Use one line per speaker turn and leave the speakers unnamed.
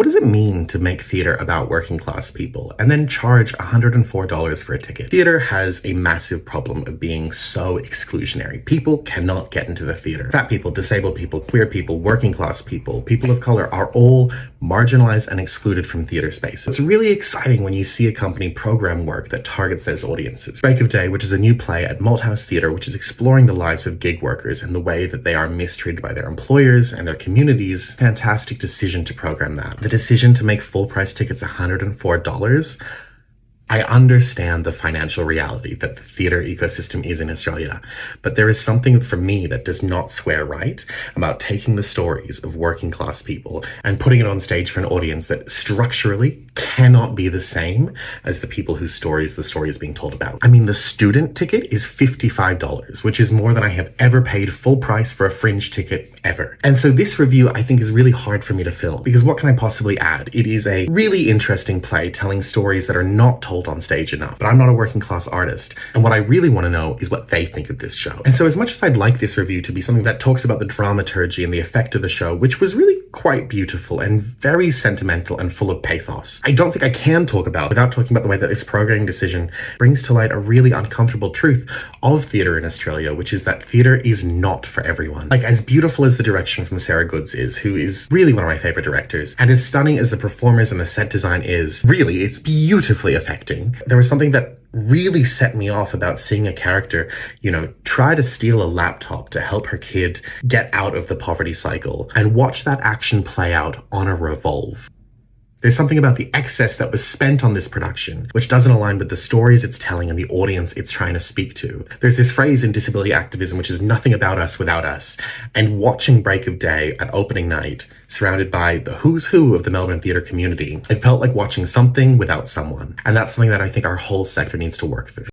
What does it mean to make theatre about working class people and then charge $104 for a ticket? Theatre has a massive problem of being so exclusionary. People cannot get into the theatre. Fat people, disabled people, queer people, working class people, people of color are all marginalized and excluded from theatre space. It's really exciting when you see a company program work that targets those audiences. Break of Day, which is a new play at Malthouse Theatre, which is exploring the lives of gig workers and the way that they are mistreated by their employers and their communities. Fantastic decision to program that. The decision to make full price tickets $104, I understand the financial reality that the theatre ecosystem is in Australia, but there is something for me that does not square right about taking the stories of working class people and putting it on stage for an audience that structurally cannot be the same as the people whose stories the story is being told about. I mean, the student ticket is $55, which is more than I have ever paid full price for a fringe ticket ever. And so this review, I think, is really hard for me to fill, because what can I possibly add? It is a really interesting play telling stories that are not told on stage enough, but I'm not a working class artist, and what I really want to know is what they think of this show. And so as much as I'd like this review to be something that talks about the dramaturgy and the effect of the show, which was really quite beautiful and very sentimental and full of pathos, I don't think I can talk about without talking about the way that this programming decision brings to light a really uncomfortable truth of theatre in Australia, which is that theatre is not for everyone. Like, as beautiful as the direction from Sarah Goods is, who is really one of my favorite directors, and as stunning as the performers and the set design is, really, it's beautifully affecting. There was something that really set me off about seeing a character, try to steal a laptop to help her kid get out of the poverty cycle and watch that action play out on a Revolve. There's something about the excess that was spent on this production which doesn't align with the stories it's telling and the audience it's trying to speak to. There's this phrase in disability activism which is nothing about us without us, and watching Break of Day at opening night, surrounded by the who's who of the Melbourne theatre community, it felt like watching something without someone, and that's something that I think our whole sector needs to work through.